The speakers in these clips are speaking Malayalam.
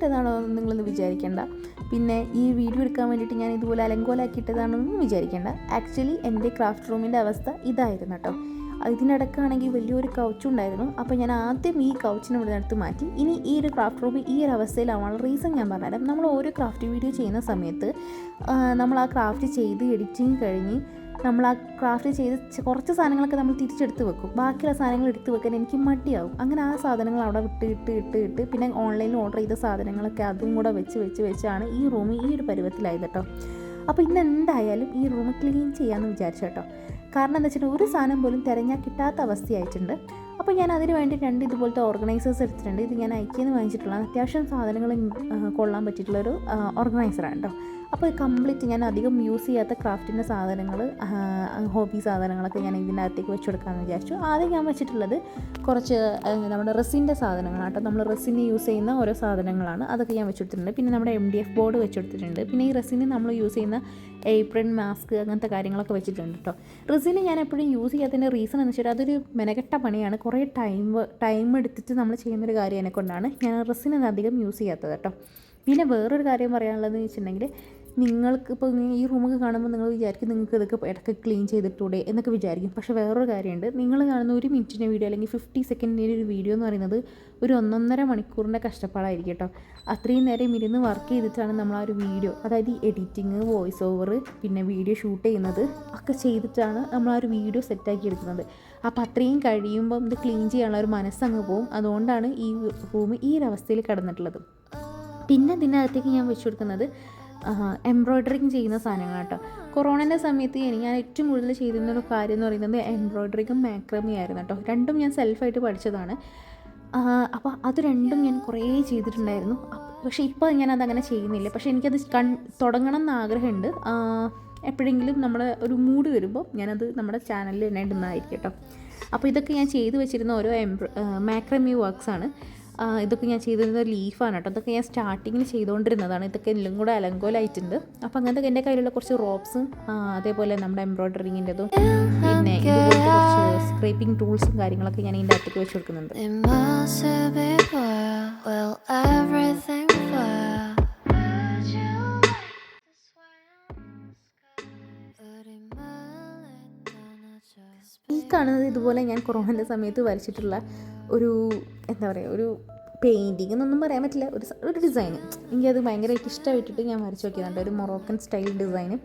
ഇട്ടതാണോ എന്ന് നിങ്ങളൊന്ന് വിചാരിക്കേണ്ട. പിന്നെ ഈ വീഡിയോ എടുക്കാൻ വേണ്ടിയിട്ട് ഞാൻ ഇതുപോലെ അലങ്കോലാക്കിയിട്ടതാണെന്ന് വിചാരിക്കേണ്ട. ആക്ച്വലി എൻ്റെ ക്രാഫ്റ്റ് റൂമിൻ്റെ അവസ്ഥ ഇതായിരുന്നു കേട്ടോ. ഇതിനിടക്കാണെങ്കിൽ വലിയൊരു കൗച്ചുണ്ടായിരുന്നു. അപ്പോൾ ഞാൻ ആദ്യം ഈ കൗച്ചിനെ ഇവിടെ എടുത്ത് മാറ്റി. ഇനി ഈ ഒരു ക്രാഫ്റ്റ് റൂം ഈ ഒരു അവസ്ഥയിലാവാനുള്ള റീസൺ ഞാൻ പറഞ്ഞുതരാം. നമ്മൾ ഓരോ ക്രാഫ്റ്റ് വീഡിയോ ചെയ്യുന്ന സമയത്ത് നമ്മൾ ആ ക്രാഫ്റ്റ് ചെയ്ത് എഡിറ്റിങ് കഴിഞ്ഞ് നമ്മൾ ആ ക്രാഫ്റ്റ് ചെയ്ത് കുറച്ച് സാധനങ്ങളൊക്കെ നമ്മൾ തിരിച്ചെടുത്ത് വെക്കും. ബാക്കിയുള്ള സാധനങ്ങൾ എടുത്ത് വെക്കാൻ എനിക്ക് മടിയാവും. അങ്ങനെ ആ സാധനങ്ങൾ അവിടെ ഇട്ട് പിന്നെ ഓൺലൈനിൽ ഓർഡർ ചെയ്ത സാധനങ്ങളൊക്കെ അതും കൂടെ വെച്ചാണ് ഈ റൂം ഈ ഒരു പരുവത്തിലായത് കേട്ടോ. അപ്പോൾ ഇന്ന് എന്തായാലും ഈ റൂം ക്ലീൻ ചെയ്യാമെന്ന് വിചാരിച്ചു കേട്ടോ. കാരണം എന്താ വെച്ചിട്ടുണ്ടെങ്കിൽ ഒരു സാധനം പോലും തിരഞ്ഞാൽ കിട്ടാത്ത അവസ്ഥയായിട്ടുണ്ട്. അപ്പോൾ ഞാൻ അതിന് വേണ്ടി 2 ഇതുപോലത്തെ ഓർഗനൈസേഴ്സ് എടുത്തിട്ടുണ്ട്. ഇത് ഞാൻ ഐക്യന്ന് വാങ്ങിച്ചിട്ടുള്ള അത്യാവശ്യം സാധനങ്ങൾ കൊള്ളാൻ പറ്റിയിട്ടുള്ളൊരു ഓർഗനൈസറാണ് കേട്ടോ. അപ്പോൾ കംപ്ലീറ്റ് ഞാൻ അധികം യൂസ് ചെയ്യാത്ത ക്രാഫ്റ്റിൻ്റെ സാധനങ്ങൾ, ഹോബി സാധനങ്ങളൊക്കെ ഞാൻ ഇതിൻ്റെ അകത്തേക്ക് വെച്ച് കൊടുക്കാമെന്ന് വിചാരിച്ചു. ആദ്യം ഞാൻ വെച്ചിട്ടുള്ളത് കുറച്ച് നമ്മുടെ റെസിൻ്റെ സാധനങ്ങളാണ് കേട്ടോ. നമ്മൾ റെസിന് യൂസ് ചെയ്യുന്ന ഓരോ സാധനങ്ങളാണ്, അതൊക്കെ ഞാൻ വെച്ചെടുത്തിട്ടുണ്ട്. പിന്നെ നമ്മുടെ MDF ബോർഡ് വെച്ചെടുത്തിട്ടുണ്ട്. പിന്നെ ഈ റെസിന് നമ്മൾ യൂസ് ചെയ്യുന്ന ഏപ്രിൻ, മാസ്ക്, അങ്ങനത്തെ കാര്യങ്ങളൊക്കെ വെച്ചിട്ടുണ്ട് കേട്ടോ. റെസിന് ഞാൻ എപ്പോഴും യൂസ് ചെയ്യാത്തതിൻ്റെ റീസൺ എന്ന് വെച്ചാൽ അതൊരു മെനക്കെട്ട പണിയാണ്. കുറേ ടൈം എടുത്തിട്ട് നമ്മൾ ചെയ്യുന്നൊരു കാര്യം എന്നെക്കൊണ്ടാണ് ഞാൻ റെസിന് അധികം യൂസ് ചെയ്യാത്തത് കേട്ടോ. പിന്നെ വേറൊരു കാര്യം പറയാനുള്ളതെന്ന് വെച്ചിട്ടുണ്ടെങ്കിൽ, നിങ്ങൾക്ക് ഇപ്പോൾ ഈ റൂമൊക്കെ കാണുമ്പോൾ നിങ്ങൾ വിചാരിക്കും നിങ്ങൾക്ക് ഇതൊക്കെ ഇടയ്ക്ക് ക്ലീൻ ചെയ്തിട്ടൂടെ എന്നൊക്കെ വിചാരിക്കും. പക്ഷേ വേറൊരു കാര്യമുണ്ട്, നിങ്ങൾ കാണുന്ന 1 മിനിറ്റിൻ്റെ വീഡിയോ അല്ലെങ്കിൽ 50 സെക്കൻഡിൻ്റെ ഒരു വീഡിയോ എന്ന് പറയുന്നത് ഒരു 1.5 മണിക്കൂറിൻ്റെ കഷ്ടപ്പാടായിരിക്കും കേട്ടോ. അത്രയും നേരം ഇരുന്ന് വർക്ക് ചെയ്തിട്ടാണ് നമ്മൾ ആ ഒരു വീഡിയോ, അതായത് എഡിറ്റിങ്, വോയിസ് ഓവർ, പിന്നെ വീഡിയോ ഷൂട്ട് ചെയ്യുന്നത് ഒക്കെ ചെയ്തിട്ടാണ് നമ്മൾ ആ ഒരു വീഡിയോ സെറ്റാക്കി എടുക്കുന്നത്. അപ്പോൾ അത്രയും കഴിയുമ്പം ഇത് ക്ലീൻ ചെയ്യാനുള്ള ഒരു മനസ്സങ്ങ് പോകും. അതുകൊണ്ടാണ് ഈ റൂം ഈ ഒരു അവസ്ഥയിൽ കിടന്നിട്ടുള്ളത്. പിന്നെ ഇതിനകത്തേക്ക് ഞാൻ വെച്ച് കൊടുക്കുന്നത് എംബ്രോയ്ഡറിങ് ചെയ്യുന്ന സാധനങ്ങളാണ് കേട്ടോ. കൊറോണേൻ്റെ സമയത്ത് ഞാൻ ഏറ്റവും കൂടുതൽ ചെയ്തിരുന്നൊരു കാര്യം എന്ന് പറയുന്നത് എംബ്രോയ്ഡറിങ്ങും മാക്രമി ആയിരുന്നു കേട്ടോ. രണ്ടും ഞാൻ സെൽഫായിട്ട് പഠിച്ചതാണ്. അപ്പോൾ അത് രണ്ടും ഞാൻ കുറേ ചെയ്തിട്ടുണ്ടായിരുന്നു. പക്ഷേ ഇപ്പോൾ ഞാനതങ്ങനെ ചെയ്യുന്നില്ല. പക്ഷേ എനിക്കത് തുടങ്ങണം എന്ന് ആഗ്രഹമുണ്ട്. എപ്പോഴെങ്കിലും നമ്മുടെ ഒരു മൂഡ് വരുമ്പോൾ ഞാനത് നമ്മുടെ ചാനലിൽ തന്നെ ഇടുന്നതായിരിക്കും കേട്ടോ. അപ്പോൾ ഇതൊക്കെ ഞാൻ ചെയ്തു വെച്ചിരുന്ന ഓരോ മാക്രമി വർക്ക്സാണ്. ഇതൊക്കെ ഞാൻ ചെയ്തിരുന്ന ലീഫാണ് കേട്ടോ. ഇതൊക്കെ ഞാൻ സ്റ്റാർട്ടിങ്ങിൽ ചെയ്തുകൊണ്ടിരുന്നതാണ്. ഇതൊക്കെ എല്ലാം കൂടെ അലങ്കോലായിട്ടുണ്ട്. അപ്പോൾ അങ്ങനത്തെ എൻ്റെ കയ്യിലുള്ള കുറച്ച് റോപ്സും അതേപോലെ നമ്മുടെ എംബ്രോയ്ഡറിങ്ങിൻ്റെതും പിന്നെ ഇതുപോലത്തെ കുറച്ച് സ്ക്രേപ്പിംഗ് ടൂൾസും കാര്യങ്ങളൊക്കെ ഞാൻ ഇതിൻ്റെ അകത്തേക്ക് വെച്ച് കൊടുക്കുന്നുണ്ട്. ഈ കാണുന്നത് ഇതുപോലെ ഞാൻ കൊറോണൻ്റെ സമയത്ത് വരച്ചിട്ടുള്ള ഒരു എന്താ പറയുക, ഒരു പെയിൻറ്റിങ് എന്നൊന്നും പറയാൻ പറ്റില്ല, ഒരു ഡിസൈന്. എനിക്കത് ഭയങ്കരമായിട്ട് ഇഷ്ടമായിട്ടിട്ട് ഞാൻ വരച്ച് നോക്കിയതുണ്ട്, ഒരു മൊറോക്കൻ സ്റ്റൈൽ ഡിസൈന്.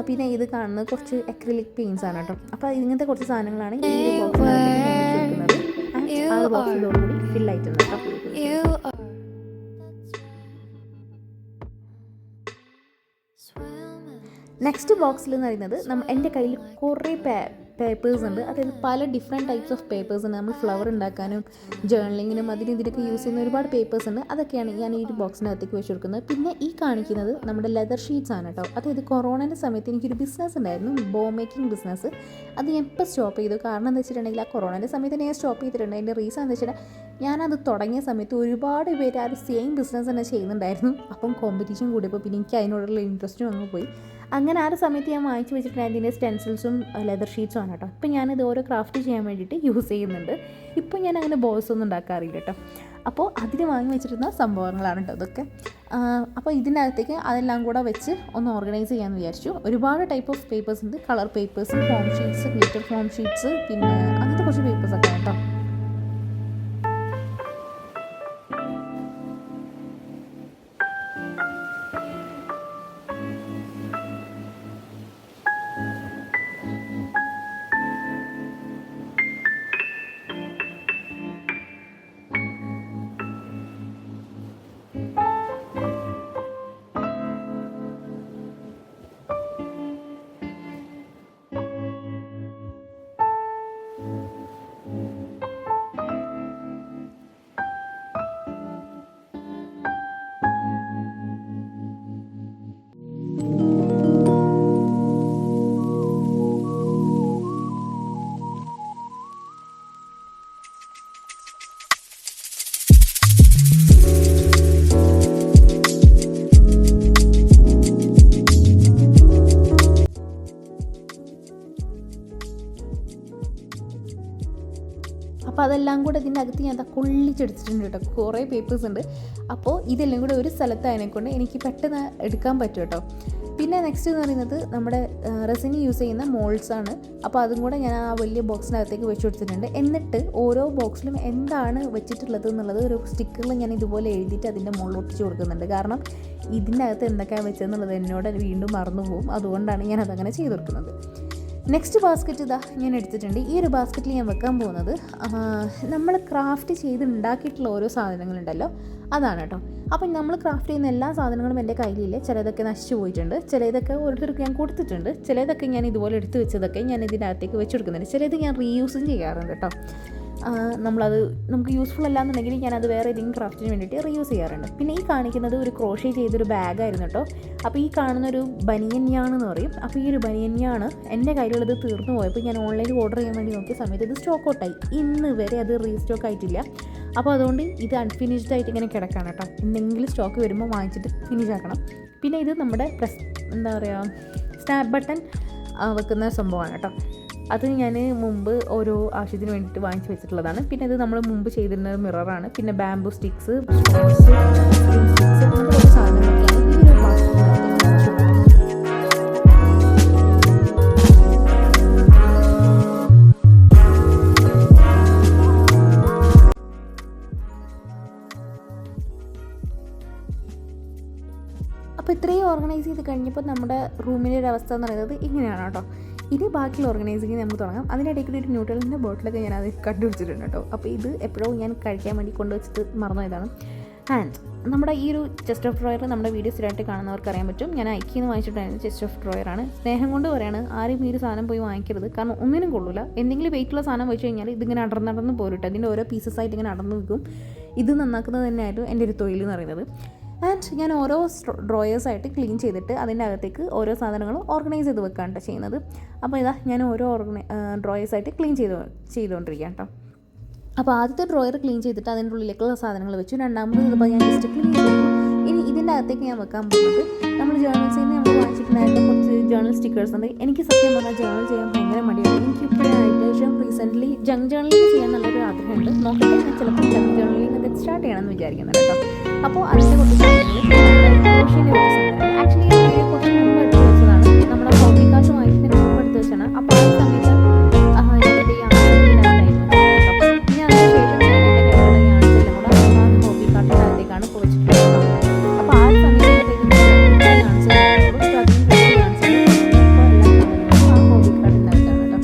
പിന്നെ ഇത് കാണുന്നത് കുറച്ച് അക്രിലിക് പെയിൻറ്റ്സ് ആണ് കേട്ടോ. അപ്പോൾ ഇങ്ങനത്തെ കുറച്ച് സാധനങ്ങളാണ് ഈ ബോക്സിനകത്ത് വെക്കുന്നത്. ആ ബോക്സ് ഇതോടുകൂടി ഫില്ലായിട്ടുണ്ട് കേട്ടോ. നെക്സ്റ്റ് ബോക്സിൽ എന്ന് പറയുന്നത് എൻ്റെ കയ്യിൽ കുറേ പേപ്പേഴ്സ് ഉണ്ട്. അതായത് പല ഡിഫറെൻറ്റ് ടൈപ്സ് ഓഫ് പേപ്പേഴ്സ് ഉണ്ട്. നമ്മൾ ഫ്ലവർ ഉണ്ടാക്കാനും ജേർണലിങ്ങിനും ഇതിനൊക്കെ യൂസ് ചെയ്യുന്ന ഒരുപാട് പേപ്പേഴ്സ് ഉണ്ട്. അതൊക്കെയാണ് ഞാൻ ഈ ഒരു ബോക്സിനകത്തേക്ക് വെച്ച് കൊടുക്കുന്നത്. പിന്നെ ഈ കാണിക്കുന്നത് നമ്മുടെ ലെതർ ഷീറ്റ്സ് ആണ് കേട്ടോ. അതായത് കൊറോണയുടെ സമയത്ത് എനിക്കൊരു ബിസിനസ് ഉണ്ടായിരുന്നു, ബോ മേക്കിംഗ് ബിസിനസ്. അത് ഞാൻ ഇപ്പോൾ സ്റ്റോപ്പ് ചെയ്തു. കാരണം എന്താ വെച്ചിട്ടുണ്ടെങ്കിൽ ആ കൊറോണയുടെ സമയത്ത് ഞാൻ സ്റ്റോപ്പ് ചെയ്തിട്ടുണ്ട്. അതിൻ്റെ റീസൺ എന്താ വെച്ചിട്ടുണ്ടെങ്കിൽ, ഞാനത് തുടങ്ങിയ സമയത്ത് ഒരുപാട് പേര് ആ ഒരു സെയിം ബിസിനസ് തന്നെ ചെയ്യുന്നുണ്ടായിരുന്നു. അപ്പം കോമ്പറ്റീഷൻ കൂടിയപ്പോൾ പിന്നെ എനിക്ക് അതിനോടുള്ള ഇൻട്രസ്റ്റും അങ്ങ് പോയി. അങ്ങനെ ആ ഒരു സമയത്ത് ഞാൻ വാങ്ങിച്ച് വെച്ചിട്ടുണ്ട് അതിൻ്റെ സ്റ്റെൻസിൽസും ലെതർ ഷീറ്റ്സും ആണ് കേട്ടോ. ഇപ്പം ഞാനിത് ഓരോ ക്രാഫ്റ്റ് ചെയ്യാൻ വേണ്ടിയിട്ട് യൂസ് ചെയ്യുന്നുണ്ട്. ഇപ്പം ഞാൻ അങ്ങനെ ബോൾസ് ഒന്നും ഉണ്ടാക്കാറില്ല കേട്ടോ. അപ്പോൾ അതിന് വാങ്ങി വെച്ചിരുന്ന സംഭവങ്ങളാണ് കേട്ടോ ഇതൊക്കെ. അപ്പോൾ ഇതിൻ്റെ അകത്തേക്ക് അതെല്ലാം കൂടെ വെച്ച് ഒന്ന് ഓർഗനൈസ് ചെയ്യാമെന്ന് വിചാരിച്ചു. ഒരുപാട് ടൈപ്പ് ഓഫ് പേപ്പേഴ്സ് ഉണ്ട്. Colour papers, form sheets, glitter form sheets, പിന്നെ അങ്ങനത്തെ കുറച്ച് പേപ്പേഴ്സൊക്കെ കേട്ടോ. അതെല്ലാം കൂടെ ഇതിൻ്റെ അകത്ത് ഞാൻ കൊള്ളിച്ചെടുത്തിട്ടുണ്ട് കേട്ടോ. കുറേ പേപ്പേഴ്സ് ഉണ്ട്. അപ്പോൾ ഇതെല്ലാം കൂടെ ഒരു സ്ഥലത്തായതിനെക്കൊണ്ട് എനിക്ക് പെട്ടെന്ന് എടുക്കാൻ പറ്റും കേട്ടോ. പിന്നെ നെക്സ്റ്റ് എന്ന് പറയുന്നത് നമ്മുടെ റെസിന് യൂസ് ചെയ്യുന്ന മോൾഡ്സാണ്. അപ്പോൾ അതും കൂടെ ഞാൻ ആ വലിയ ബോക്സിനകത്തേക്ക് വെച്ച് കൊടുത്തിട്ടുണ്ട്. എന്നിട്ട് ഓരോ ബോക്സിലും എന്താണ് വെച്ചിട്ടുള്ളത് എന്നുള്ളത് ഒരു സ്റ്റിക്കറിൽ ഞാൻ ഇതുപോലെ എഴുതിയിട്ട് അതിൻ്റെ മുകളിൽ ഒട്ടിച്ച് കൊടുക്കുന്നുണ്ട്. കാരണം ഇതിൻ്റെ അകത്ത് എന്തൊക്കെയാണ് വെച്ചതെന്നുള്ളത് എന്നോട് വീണ്ടും മറന്നു പോകും. അതുകൊണ്ടാണ് ഞാൻ അതങ്ങനെ ചെയ്ത് കൊടുക്കുന്നത്. നെക്സ്റ്റ് ബാസ്ക്കറ്റ് ഇതാ ഞാൻ എടുത്തിട്ടുണ്ട്. ഈ ഒരു ബാസ്ക്കറ്റിൽ ഞാൻ വെക്കാൻ പോകുന്നത് നമ്മൾ ക്രാഫ്റ്റ് ചെയ്ത് ഉണ്ടാക്കിയിട്ടുള്ള ഓരോ സാധനങ്ങളുണ്ടല്ലോ, അതാണ് കേട്ടോ. അപ്പം നമ്മൾ ക്രാഫ്റ്റ് ചെയ്യുന്ന എല്ലാ സാധനങ്ങളും എൻ്റെ കയ്യിലില്ല. ചിലതൊക്കെ നശിച്ചു പോയിട്ടുണ്ട്, ചിലതൊക്കെ ഓരോരുത്തർക്ക് ഞാൻ കൊടുത്തിട്ടുണ്ട്, ചിലതൊക്കെ ഞാൻ ഇതുപോലെ എടുത്ത് വെച്ചതൊക്കെ ഞാൻ ഇതിൻ്റെ അകത്തേക്ക് വെച്ച് കൊടുക്കുന്നുണ്ട്. ചിലത് ഞാൻ റീയൂസും ചെയ്യാറുണ്ട് കേട്ടോ. നമുക്ക് യൂസ്ഫുൾ അല്ലാന്നുണ്ടെങ്കിൽ ഞാനത് വേറെ ഏതെങ്കിലും ക്രാഫ്റ്റിന് വേണ്ടിയിട്ട് റീയൂസ് ചെയ്യാറുണ്ട്. പിന്നെ ഈ കാണിക്കുന്നത് ഒരു ക്രോഷേ ചെയ്തൊരു ബാഗായിരുന്നു കേട്ടോ. അപ്പോൾ ഈ കാണുന്നൊരു ബനിയന്യാണെന്ന് പറയും. അപ്പോൾ ഈ ഒരു ബനിയന്യാണ് എൻ്റെ കയ്യിലുള്ളത് തീർന്നു പോയപ്പോൾ ഞാൻ ഓൺലൈനിൽ ഓർഡർ ചെയ്യാൻ വേണ്ടി നോക്കിയ സമയത്ത് ഇത് സ്റ്റോക്ക് ഔട്ടായി. ഇന്ന് വരെ അത് റീസ്റ്റോക്ക് ആയിട്ടില്ല. അപ്പോൾ അതുകൊണ്ട് ഇത് അൺഫിനിഷ്ഡ് ആയിട്ട് ഇങ്ങനെ കിടക്കാണ് കേട്ടോ. എന്തെങ്കിലും സ്റ്റോക്ക് വരുമ്പോൾ വാങ്ങിച്ചിട്ട് ഫിനിഷ് ആക്കണം. പിന്നെ ഇത് നമ്മുടെ സ്നാപ്പ് ബട്ടൺ വെക്കുന്ന സംഭവമാണ് കേട്ടോ. അത് ഞാൻ മുമ്പ് ഓരോ ആവശ്യത്തിന് വേണ്ടിയിട്ട് വാങ്ങിച്ച് വെച്ചിട്ടുള്ളതാണ്. പിന്നെ ഇത് നമ്മൾ മുമ്പ് ചെയ്തിരുന്ന മിററാണ്. പിന്നെ ബാംബു സ്റ്റിക്സ്, അങ്ങനത്തെ കുറച്ച് സാധനങ്ങളൊക്കെയാണ് ഈ ഒരു ബാസ്ക്കറ്റിനകത്ത്. അപ്പോൾ ഇത്രയും ഓർഗനൈസ് ചെയ്ത് കഴിഞ്ഞപ്പോൾ നമ്മുടെ റൂമിൻ്റെ ഒരു അവസ്ഥ എന്ന് പറയുന്നത് ഇങ്ങനെയാണ് കേട്ടോ. ഇനി ബാക്കിയുള്ള ഓർഗനൈസിങ് നമുക്ക് തുടങ്ങാം. അതിനിടയ്ക്ക് ഒരു ന്യൂട്രലിൻ്റെ ബോട്ടിലൊക്കെ ഞാൻ അത് കണ്ടുപിടിച്ചിട്ടുണ്ട് കേട്ടോ. അപ്പോൾ ഇത് എപ്പോഴും ഞാൻ കഴിക്കാൻ വേണ്ടി കൊണ്ടുവച്ചിട്ട് മറന്നുപോയതാണ്. ആൻഡ് നമ്മുടെ ഈ ഒരു ചെസ്റ്റ് ഓഫ് ഡ്രോയർ നമ്മുടെ വീഡിയോ സ്ഥിരമായിട്ട് കാണുന്നവർക്ക് അറിയാൻ പറ്റും. ഞാൻ ഐക്കിന്ന് വാങ്ങിച്ചിട്ടുണ്ടായിരുന്നത് ചെസ്റ്റ് ഓഫ് ഡ്രോയറാണ്. സ്നേഹം കൊണ്ട് പറയാണ്, ആരും ഈ ഒരു സാധനം പോയി വാങ്ങിക്കരുത്. കാരണം ഒന്നിനും കൊള്ളില്ല. എന്തെങ്കിലും വെയിറ്റുള്ള സാധനം വെച്ച് കഴിഞ്ഞാൽ ഇതിങ്ങനെ അടർന്നടർന്ന് പോരുട്ടോ. അതിൻ്റെ ഓരോ പീസസായിട്ട് ഇങ്ങനെ അടർന്ന് നിൽക്കും. ഇത് നന്നാക്കുന്നത് തന്നെയായിരുന്നു എൻ്റെ ഒരു തൊഴിൽ എന്ന് പറയുന്നത്. ആൻഡ് ഞാൻ ഓരോ ഡ്രോയേഴ്സായിട്ട് ക്ലീൻ ചെയ്തിട്ട് അതിൻ്റെ അകത്തേക്ക് ഓരോ സാധനങ്ങളും ഓർഗനൈസ് ചെയ്ത് വെക്കാണ് ചെയ്യുന്നത്. അപ്പോൾ ഇതാ ഞാൻ ഓരോ ഡ്രോയേഴ്സായിട്ട് ക്ലീൻ ചെയ്തുകൊണ്ടിരിക്കുകയാണ് കേട്ടോ. അപ്പോൾ ആദ്യത്തെ ഡ്രോയർ ക്ലീൻ ചെയ്തിട്ട് അതിൻ്റെ ഉള്ളിലേക്കുള്ള സാധനങ്ങൾ വെച്ചു. രണ്ടാമത് ഇതിപ്പോൾ ഞാൻ ജസ്റ്റ് ക്ലീൻ ചെയ്തു. ഇനി ഇതിൻ്റെ അകത്തേക്ക് ഞാൻ വെക്കാൻ പോകുന്നത് നമ്മൾ ജേർണൽസിൽ നിന്ന് നമ്മൾ വാങ്ങിച്ചിട്ടുണ്ടായിരുന്ന കുറച്ച് ജേർണൽ സ്റ്റിക്കേഴ്സ് ഉണ്ട്. എനിക്ക് സത്യം പറഞ്ഞാൽ ജേർണൽ ചെയ്യാൻ ഭയങ്കര മടിയാണ്. എനിക്ക് ഇപ്പോഴായിട്ട് റീസെൻ്റ്ലി ജങ്ക് ജേർണലിംഗ് ചെയ്യാൻ നല്ലൊരു ആഗ്രഹമുണ്ട്. നോക്കട്ടെ, ഞാൻ ചിലപ്പോൾ ജങ്ക് ജേർണലിംഗ് ഒക്കെ സ്റ്റാർട്ട് ചെയ്യണമെന്ന് വിചാരിക്കുന്നുണ്ട് കേട്ടോ. അപ്പോൾ അതിൻ്റെ കുറച്ച് ആക്ച്വലി കുറച്ച് മുമ്പ് എടുത്ത് വെച്ചതാണ്. നമ്മുടെ ഹോബി കാർഡ് വാങ്ങിച്ചതിന് മുമ്പ് എടുത്ത് വെച്ചാണ്. അപ്പോൾ ആ സമയത്ത് എൻ്റെ യാത്രയിലായിരുന്നു കേട്ടോ. ഇനി അതിനുശേഷം ഞാൻ എൻ്റെ കയ്യിലുള്ള യാത്രയെല്ലാം കൂടെ ആ ഹോബി കാർഡിൻ്റെ അകത്തേക്കാണ് പോയിച്ചിട്ടുള്ളത്. അപ്പോൾ ആ സമയത്ത് എൻ്റെ കയ്യിൽ ആ ഹോബി കാർഡിൻ്റെ അകത്താണ് കേട്ടോ.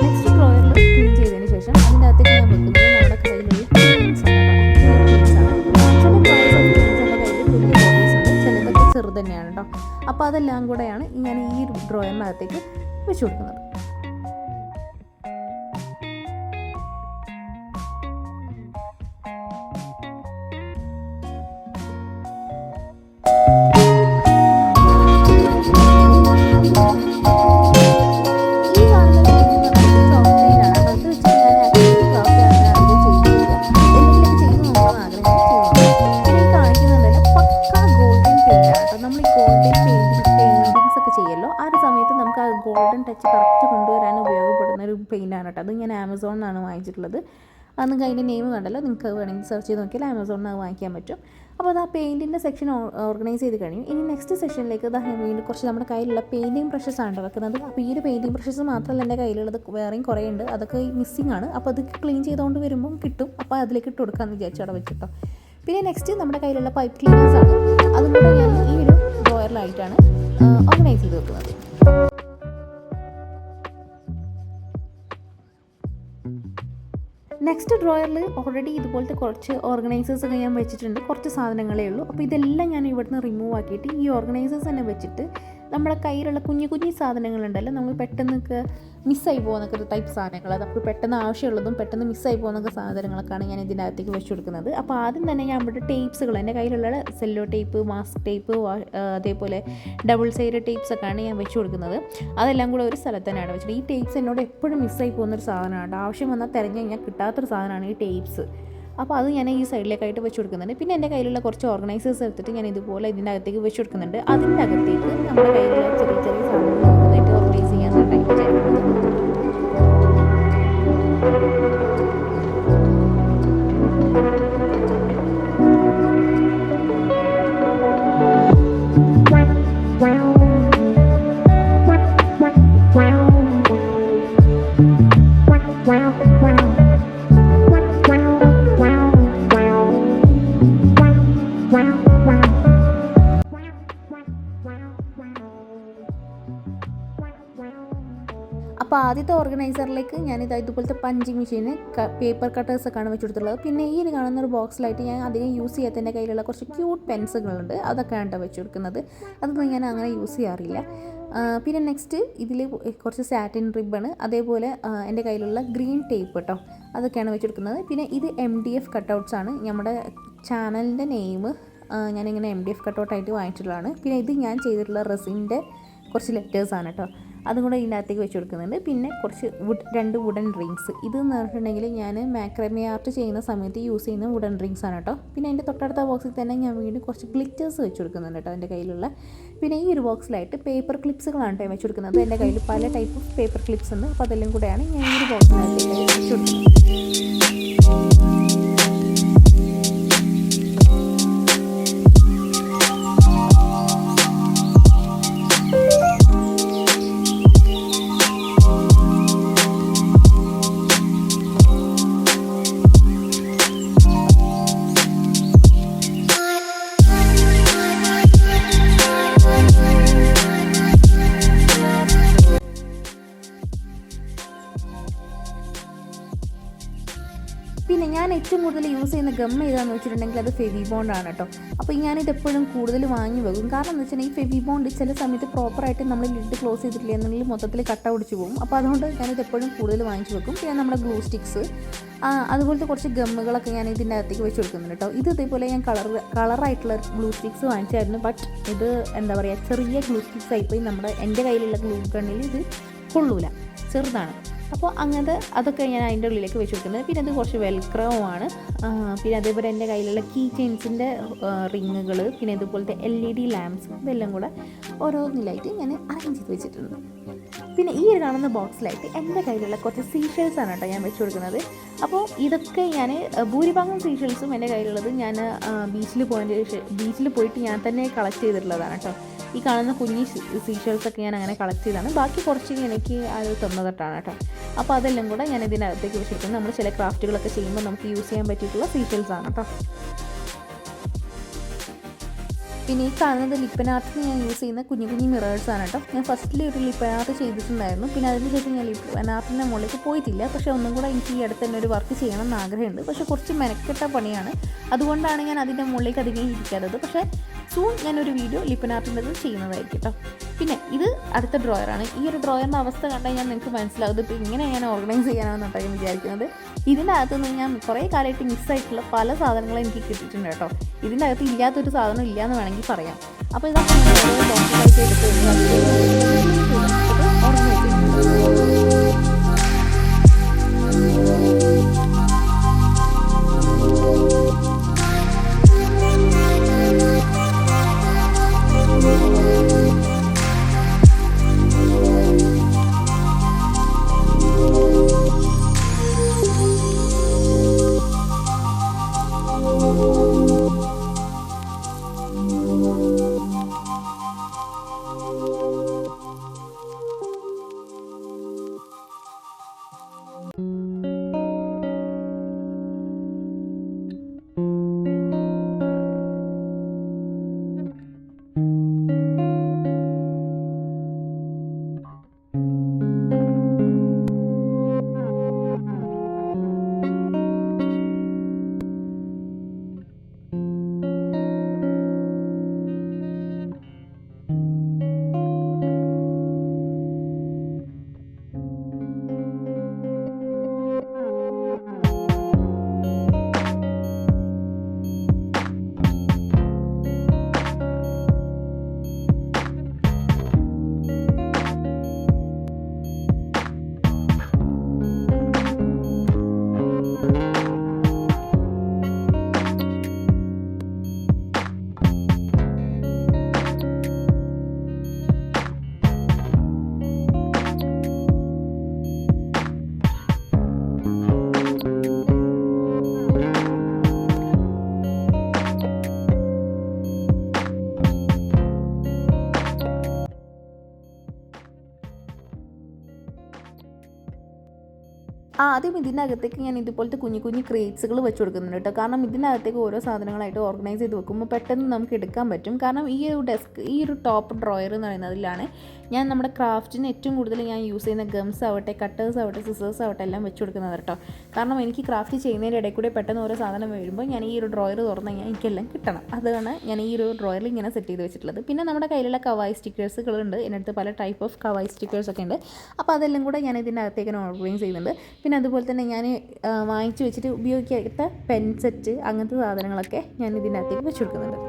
നെക്സ്റ്റ് ഡ്രോയറിൽ ക്ലീൻ ചെയ്തതിന് ശേഷം അതിൻ്റെ അകത്തേക്ക് ഞാൻ വെക്കുന്നത് നമ്മുടെ കയ്യിലുള്ള ചെറുത് തന്നെയാണ് കേട്ടോ. അപ്പോൾ അതെല്ലാം കൂടെയാണ് ഞാൻ ഈ ഡ്രോയറിനകത്തേക്ക് വെച്ച് കൊടുക്കുന്നത്. ഗോൾഡൻ ടച്ച് കറക്റ്റ് കൊണ്ടുവരാൻ ഉപയോഗപ്പെടുന്ന ഒരു പെയിൻ്റാണ് കേട്ടോ. അത് ഞാൻ ആമസോണിൽ നിന്നാണ് വാങ്ങിച്ചിട്ടുള്ളത്. അത് നിങ്ങൾക്ക് അതിൻ്റെ നെയിം കണ്ടല്ലോ, നിങ്ങൾക്ക് വേണമെങ്കിൽ സെർച്ച് ചെയ്ത് നോക്കിയാൽ ആമസോണിൽ നിന്ന് വാങ്ങിക്കാൻ പറ്റും. അപ്പോൾ അത് ആ പെയിൻറ്റിൻ്റെ സെക്ഷൻ ഓർഗനൈസ് ചെയ്ത് കഴിഞ്ഞു. ഇനി നെക്സ്റ്റ് സെക്ഷനിലേക്ക് വീണ്ടും കുറച്ച് നമ്മുടെ കയ്യിലുള്ള പെയിൻറ്റിങ് ബ്രഷസാണ് വെക്കുന്നത്. അപ്പോൾ ഈ ഒരു പെയിൻറ്റിങ് ബ്രഷസ് മാത്രമല്ല എൻ്റെ കയ്യിലുള്ളത്, വേറെയും കുറേ ഉണ്ട്. അതൊക്കെ മിസ്സിംഗ് ആണ്. അപ്പോൾ അത് ക്ലീൻ ചെയ്തുകൊണ്ട് വരുമ്പം കിട്ടും. അപ്പോൾ അതിലേക്ക് ഇട്ട് കൊടുക്കാമെന്ന് വിചാരിച്ചു അവിടെ വെച്ചിട്ടോ. പിന്നെ നെക്സ്റ്റ് നമ്മുടെ കയ്യിലുള്ള പൈപ്പ് ക്ലീനേഴ്സാണ്. അതും കൂടെ ഞാൻ ഈ ഒരു ഡ്രോയറിലായിട്ടാണ് ഓർഗനൈസ് ചെയ്ത് വെക്കുന്നത്. നെക്സ്റ്റ് ഡ്രോയറിൽ ഓൾറെഡി ഇതുപോലത്തെ കുറച്ച് ഓർഗനൈസേഴ്സൊക്കെ ഞാൻ വെച്ചിട്ടുണ്ട്. കുറച്ച് സാധനങ്ങളേ ഉള്ളൂ. അപ്പോൾ ഇതെല്ലാം ഞാൻ ഇവിടുന്ന് റിമൂവ് ആക്കിയിട്ട് ഈ ഓർഗനൈസേഴ്സ് തന്നെ വെച്ചിട്ട് നമ്മുടെ കയ്യിലുള്ള കുഞ്ഞു കുഞ്ഞു സാധനങ്ങളുണ്ടല്ലോ, നമ്മൾ പെട്ടെന്നൊക്കെ മിസ്സായി പോകുന്നൊക്കെ ഒരു ടൈപ്പ് സാധനങ്ങൾ, നമുക്ക് പെട്ടെന്ന് ആവശ്യമുള്ളതും പെട്ടെന്ന് മിസ്സായി പോകുന്നൊക്കെ സാധനങ്ങളൊക്കെയാണ് ഞാൻ ഇതിൻ്റെ അകത്തേക്ക് വെച്ച് കൊടുക്കുന്നത്. അപ്പോൾ ആദ്യം തന്നെ ഞാൻ ഇവിടെ ടേപ്സുകൾ, എൻ്റെ കയ്യിലുള്ള സെല്ലോ ടേപ്പ്, മാസ്ക് ടേപ്പ്, അതേപോലെ ഡബിൾ സൈഡ് ടേപ്സൊക്കെയാണ് ഞാൻ വെച്ച് കൊടുക്കുന്നത്. അതെല്ലാം കൂടെ ഒരു സ്ഥലത്ത് തന്നെയാണ് വെച്ചിട്ട്. ഈ ടേപ്സ് എന്നോട് എപ്പോഴും മിസ്സായി പോകുന്നൊരു സാധനമാണ്. ആവശ്യം വന്നാൽ തിരഞ്ഞു കഴിഞ്ഞാൽ കിട്ടാത്തൊരു സാധനമാണ് ഈ ടേപ്സ്. അപ്പോൾ അത് ഞാൻ ഈ സൈഡിലേക്കായിട്ട് വെച്ച് കൊടുക്കുന്നുണ്ട്. പിന്നെ എൻ്റെ കയ്യിലുള്ള കുറച്ച് ഓർഗനൈസേഴ്സ് എടുത്തിട്ട് ഞാൻ ഇതുപോലെ ഇതിൻ്റെ അകത്തേക്ക് വെച്ച് കൊടുക്കുന്നുണ്ട്. അതിൻ്റെ അകത്തേക്ക് നമ്മുടെ കയ്യിലുള്ള ചെറിയ ചെറിയ സാധനങ്ങൾ നന്നായിട്ട് ഓർഗനൈസ് ചെയ്യാൻ ടൈപ്പ് ചെയ്യുന്നത്. അപ്പോൾ ആദ്യത്തെ ഓർഗനൈസറിലേക്ക് ഞാനിത് ഇതുപോലത്തെ പഞ്ചിങ് മെഷീന് പേപ്പർ കട്ടേഴ്സൊക്കെയാണ് വെച്ച് കൊടുത്തിട്ടുള്ളത്. പിന്നെ ഈ കാണുന്ന ഒരു ബോക്സിലായിട്ട് ഞാൻ അധികം യൂസ് ചെയ്യാത്ത എൻ്റെ കയ്യിലുള്ള കുറച്ച് ക്യൂട്ട് പെൻസുകളുണ്ട്, അതൊക്കെയാണ് കേട്ടോ വെച്ച് കൊടുക്കുന്നത്. അതൊന്നും ഞാൻ അങ്ങനെ യൂസ് ചെയ്യാറില്ല. പിന്നെ നെക്സ്റ്റ് ഇതിൽ കുറച്ച് സാറ്റിൻ റിബണ്, അതേപോലെ എൻ്റെ കയ്യിലുള്ള ഗ്രീൻ ടേപ്പ് കേട്ടോ, അതൊക്കെയാണ് വെച്ച് കൊടുക്കുന്നത്. പിന്നെ ഇത് MDF കട്ടൗട്ട്സ് ആണ്. നമ്മുടെ ചാനലിൻ്റെ നെയിം ഞാനിങ്ങനെ MDF കട്ടൗട്ടായിട്ട് വാങ്ങിച്ചിട്ടുള്ളതാണ്. പിന്നെ ഇത് ഞാൻ ചെയ്തിട്ടുള്ള റെസിൻ്റെ കുറച്ച് ലെറ്റേഴ്സാണ് കേട്ടോ, അതും കൂടെ ഇതിനകത്തേക്ക് വെച്ച് കൊടുക്കുന്നുണ്ട്. പിന്നെ കുറച്ച് 2 വുഡൻ റിങ്സ്. ഇതെന്ന് പറഞ്ഞിട്ടുണ്ടെങ്കിൽ ഞാൻ മാക്രമേ ആർട്ട് ചെയ്യുന്ന സമയത്ത് യൂസ് ചെയ്യുന്ന വുഡൻ റിങ്സ് ആണ് കേട്ടോ. പിന്നെ അതിൻ്റെ തൊട്ടടുത്ത ബോക്സിൽ തന്നെ ഞാൻ വീണ്ടും കുറച്ച് ഗ്ലിറ്റേഴ്സ് വെച്ച് കൊടുക്കുന്നുണ്ട് കേട്ടോ എൻ്റെ കയ്യിലുള്ള. പിന്നെ ഈ ഒരു ബോക്സിലായിട്ട് പേപ്പർ ക്ലിപ്സുകളാണ് കേട്ടോ വെച്ച് കൊടുക്കുന്നത്. എൻ്റെ കയ്യിൽ പല ടൈപ്പ് ഓഫ് പേപ്പർ ക്ലിപ്സ് ഉണ്ട്, അപ്പോൾ അതെല്ലാം കൂടെയാണ് ഞാൻ ഈ ഒരു ബോക്സിനകത്തേക്ക് വെച്ച് കൊടുക്കുന്നത്. പിന്നെ ഞാൻ ഏറ്റവും കൂടുതൽ യൂസ് ചെയ്യുന്ന ഗം ഏതാണെന്ന് വെച്ചിട്ടുണ്ടെങ്കിൽ അത് ഫെവി ബോണ്ടാണ് കേട്ടോ. അപ്പോൾ ഞാനിത് എപ്പോഴും കൂടുതൽ വാങ്ങി വെക്കും. കാരണം എന്ന് വെച്ചിട്ടുണ്ടെങ്കിൽ ഈ ഫെവി ബോണ്ട് ചില സമയത്ത് പ്രോപ്പറായിട്ട് നമ്മൾ ലിഡ് ക്ലോസ് ചെയ്തിട്ടില്ല എന്നുണ്ടെങ്കിൽ മൊത്തത്തിൽ കട്ട പിടിച്ച് പോകും. അപ്പോൾ അതുകൊണ്ട് ഞാനിത് എപ്പോഴും കൂടുതൽ വാങ്ങിച്ച് വെക്കും. പിന്നെ നമ്മുടെ ഗ്ലൂ സ്റ്റിക്സ്, അതുപോലത്തെ കുറച്ച് ഗമ്മുകളൊക്കെ ഞാൻ ഇതിൻ്റെ അകത്തേക്ക് വെച്ച് കൊടുക്കുന്നുണ്ട് കേട്ടോ. ഇത് ഇതേപോലെ ഞാൻ കളറായിട്ടുള്ള ഗ്ലൂ സ്റ്റിക്സ് വാങ്ങിച്ചായിരുന്നു. ബട്ട് ഇത് എന്താ പറയുക, ചെറിയ ഗ്ലൂ സ്റ്റിക്സ് ആയിപ്പോയി. എൻ്റെ കയ്യിലുള്ള ഗ്ലൂ ഗണ്ണിൽ ഇത് കൊള്ളൂല, ചെറുതാണ്. അപ്പോൾ അങ്ങനത്തെ അതൊക്കെ ഞാൻ അതിൻ്റെ ഉള്ളിലേക്ക് വെച്ച് കൊടുക്കുന്നത്. പിന്നെ അത് കുറച്ച് വെൽക്രോമാണ്. പിന്നെ അതേപോലെ എൻ്റെ കയ്യിലുള്ള കീ ചെയിൻസിൻ്റെ റിങ്ങുകൾ, പിന്നെ ഇതുപോലത്തെ LED ലാംപ്സ്, ഇതെല്ലാം കൂടെ ഓരോന്നിലായിട്ട് ഞാൻ അറേഞ്ച് ചെയ്ത് വെച്ചിട്ടുണ്ട്. പിന്നെ ഈ ഒരു കാണുന്ന ബോക്സിലായിട്ട് എൻ്റെ കയ്യിലുള്ള കുറച്ച് സീഷെൽസാണ് കേട്ടോ ഞാൻ വെച്ച് കൊടുക്കുന്നത്. അപ്പോൾ ഇതൊക്കെ ഞാൻ ഭൂരിഭാഗം സീഷെൽസും എൻ്റെ കയ്യിലുള്ളത് ഞാൻ ബീച്ചിൽ പോയിട്ട് ഞാൻ തന്നെ കളക്ട് ചെയ്തിട്ടുള്ളതാണ് കേട്ടോ. ഈ കാണുന്ന കുഞ്ഞി സീഷെൽസൊക്കെ ഞാൻ അങ്ങനെ കളക്ട് ചെയ്താണ്. ബാക്കി കുറച്ച് എനിക്ക് അത് തന്നതൊട്ടാണ് കേട്ടോ. അപ്പോൾ അതെല്ലാം കൂടെ ഞാൻ ഇതിനകത്തേക്ക് വെച്ചിരിക്കുന്നത്. നമ്മൾ ചില ക്രാഫ്റ്റുകളൊക്കെ ചെയ്യുമ്പോൾ നമുക്ക് യൂസ് ചെയ്യാൻ പറ്റിയിട്ടുള്ള സീഷെൽസാണ് കേട്ടോ. പിന്നെ ഈ കാണുന്നത് ലിപ്പൻ ആർട്ടിന് ഞാൻ യൂസ് ചെയ്യുന്ന കുഞ്ഞു മിറേഴ്സാണ് കേട്ടോ. ഞാൻ ഫസ്റ്റിൽ ഒരു ലിപ്പൻ ആർട്ട് ചെയ്തിട്ടുണ്ടായിരുന്നു. പിന്നെ അതിനുശേഷം ഞാൻ ലിപ്പൻ ആർട്ടിൻ്റെ മുകളിലേക്ക് പോയിട്ടില്ല. പക്ഷേ ഒന്നും കൂടെ എനിക്ക് ഈ അടുത്ത് തന്നെ ഒരു വർക്ക് ചെയ്യണം എന്ന് ആഗ്രഹമുണ്ട്. പക്ഷേ കുറച്ച് മെനക്കെട്ട പണിയാണ്, അതുകൊണ്ടാണ് ഞാൻ അതിൻ്റെ മുകളിലേക്ക് അധികം ഇരിക്കാത്തത്. പക്ഷേ സൂൺ ഞാനൊരു വീഡിയോ ലിപ്പൻ ആർട്ടിൻ്റെത് ചെയ്യുന്നതായിരിക്കും കേട്ടോ. പിന്നെ ഇത് അടുത്ത ഡ്രോയറാണ്. ഈ ഒരു ഡ്രോയറിൻ്റെ അവസ്ഥ കണ്ടാൽ നിങ്ങൾക്ക് മനസ്സിലാവും ഇപ്പോൾ ഇങ്ങനെ ഞാൻ ഓർഗനൈസ് ചെയ്യാനാണെന്നാണ് ഞാൻ വിചാരിക്കുന്നത്. ഇതിൻ്റെ അകത്തുനിന്ന് ഞാൻ കുറേ കാലമായിട്ട് മിസ്സായിട്ടുള്ള പല സാധനങ്ങളും എനിക്ക് കിട്ടിയിട്ടുണ്ട് കേട്ടോ. ഇതിൻ്റെ അകത്ത് ഇല്ലാത്തൊരു സാധനം ഇല്ലയെന്ന് വേണമെങ്കിൽ പറയാം. അപ്പോൾ ഇതൊക്കെ ഓരോ ബോക്സുകളായിട്ട് എടുത്ത് ഓർഗനൈസ് ആദ്യം ഇതിനകത്തേക്ക് ഞാൻ ഇതുപോലത്തെ കുഞ്ഞു കുഞ്ഞു ക്രേറ്റ്സുകൾ വെച്ച് കൊടുക്കുന്നുണ്ട് കേട്ടോ. കാരണം ഇതിനകത്തേക്ക് ഓരോ സാധനങ്ങളായിട്ട് ഓർഗനൈസ് ചെയ്ത് വെക്കുമ്പോൾ പെട്ടെന്ന് നമുക്ക് എടുക്കാൻ പറ്റും. കാരണം ഈ ഒരു ടോപ്പ് ഡ്രോയർ എന്ന് പറയുന്നതിലാണ് ഞാൻ നമ്മുടെ ക്രാഫ്റ്റിന് ഏറ്റവും കൂടുതൽ ഞാൻ യൂസ് ചെയ്യുന്ന ഗംസ് ആവട്ടെ, കട്ടേഴ്സ് ആവട്ടെ, സിസേഴ്സ് ആവട്ടെ എല്ലാം വെച്ച് കൊടുക്കുന്നത് കേട്ടോ. കാരണം എനിക്ക് ക്രാഫ്റ്റ് ചെയ്യുന്നതിൻ്റെ ഇടയിൽ കൂടെ പെട്ടെന്ന് ഓരോ സാധനം വരുമ്പോൾ ഞാൻ ഈ ഒരു ഡ്രോയർ തുറന്നു കഴിഞ്ഞാൽ എനിക്കെല്ലാം കിട്ടണം. അതാണ് ഞാൻ ഈ ഒരു ഡ്രോയറിൽ ഇങ്ങനെ സെറ്റ് ചെയ്ത് വെച്ചിട്ടുള്ളത്. പിന്നെ നമ്മുടെ കയ്യിലുള്ള കവായി സ്റ്റിക്കേഴ്സുകളുണ്ട്. എൻ്റെ പല ടൈപ്പ് ഓഫ് കവായി സ്റ്റിക്കേഴ്സൊക്കെ ഉണ്ട്. അപ്പോൾ അതെല്ലാം കൂടെ ഞാൻ ഇതിൻ്റെ അകത്തേക്ക് ഓർഗനൈസ് ചെയ്യുന്നുണ്ട്. പിന്നെ അതുപോലെ തന്നെ ഞാൻ വാങ്ങിച്ച് വെച്ചിട്ട് ഉപയോഗിക്കാത്ത പെൻ സെറ്റ് അങ്ങനത്തെ സാധനങ്ങളൊക്കെ ഞാൻ ഇതിൻ്റെ അകത്തേക്ക് വെച്ച് കൊടുക്കുന്നുണ്ട്.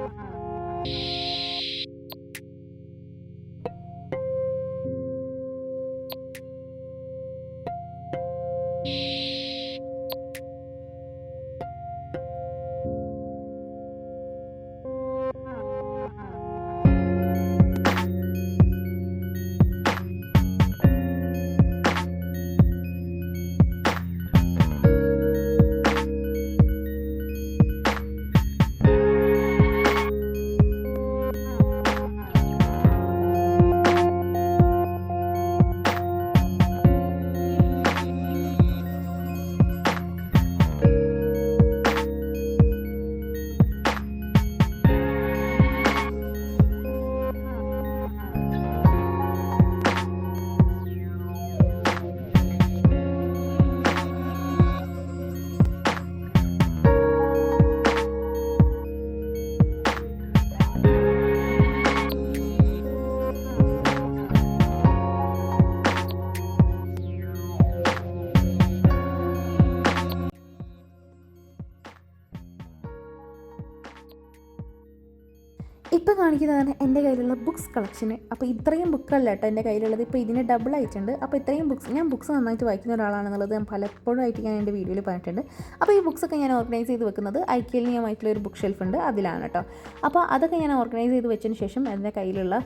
ഇപ്പോൾ കാണിക്കുന്നതാണ് എൻ്റെ കയ്യിലുള്ള ബുക്സ് കളക്ഷന്. അപ്പോൾ ഇത്രയും ബുക്കല്ല കേട്ടോ എൻ്റെ കയ്യിലുള്ളത്. ഇപ്പോൾ ഇതിന് ഡബിൾ ആയിട്ടുണ്ട്. അപ്പോൾ ഇത്രയും ഞാൻ ബുക്സ് നന്നായിട്ട് വായിക്കുന്ന ഒരാളാണെന്നുള്ളത് ഞാൻ പലപ്പോഴും ആയിട്ട് ഞാൻ എൻ്റെ വീഡിയോയിൽ പറഞ്ഞിട്ടുണ്ട്. അപ്പോൾ ഈ ബുക്സൊക്കെ ഞാൻ ഓർഗനൈസ് ചെയ്ത് വെക്കുന്നത് ഐക്യലിനിയമായിട്ടുള്ള ഒരു ബുക്ക് ഷെൽഫ് ഉണ്ട്, അതിലാണ് കേട്ടോ. അപ്പോൾ അതൊക്കെ ഞാൻ ഓർഗനൈസ് ചെയ്ത് വെച്ചതിന് ശേഷം എൻ്റെ കയ്യിലുള്ള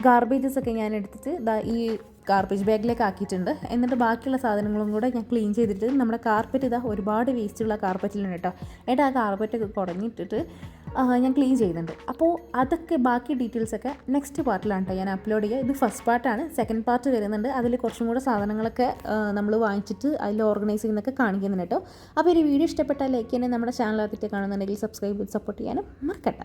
ഗാർബേജസൊക്കെ ഞാൻ എടുത്തിട്ട് ഈ ഗാർബേജ് ബാഗിലേക്ക് ആക്കിയിട്ടുണ്ട്. എന്നിട്ട് ബാക്കിയുള്ള സാധനങ്ങളും കൂടെ ഞാൻ ക്ലീൻ ചെയ്തിട്ട് നമ്മുടെ കാർപ്പറ്റ് ഒരുപാട് വേസ്റ്റുള്ള കാർപ്പറ്റിലുണ്ട് കേട്ടോ. എന്നിട്ട് ആ കാർപ്പറ്റൊക്കെ കുടഞ്ഞിട്ടിട്ട് ഞാൻ ക്ലീൻ ചെയ്യുന്നുണ്ട്. അപ്പോൾ അതൊക്കെ ബാക്കി ഡീറ്റെയിൽസൊക്കെ നെക്സ്റ്റ് പാർട്ടിലാണ് കേട്ടോ ഞാൻ അപ്ലോഡ് ചെയ്യുക. ഇത് ഫസ്റ്റ് പാർട്ടാണ്. സെക്കൻഡ് പാർട്ട് വരുന്നുണ്ട്. അതിൽ കുറച്ചും കൂടെ സാധനങ്ങളൊക്കെ നമ്മൾ വാങ്ങിച്ചിട്ട് അതിൽ ഓർഗനൈസ് ചെയ്യുന്നതൊക്കെ കാണിക്കുന്നുണ്ട് കേട്ടോ. അപ്പോൾ ഒരു വീഡിയോ ഇഷ്ടപ്പെട്ടാൽ ലൈക്ക് ചെയ്യാനും നമ്മുടെ ചാനൽ ആദ്യത്തെ കാണുന്നുണ്ടെങ്കിൽ സബ്സ്ക്രൈബ് ചെയ്ത് സപ്പോർട്ട് ചെയ്യാനും മറക്കണ്ട.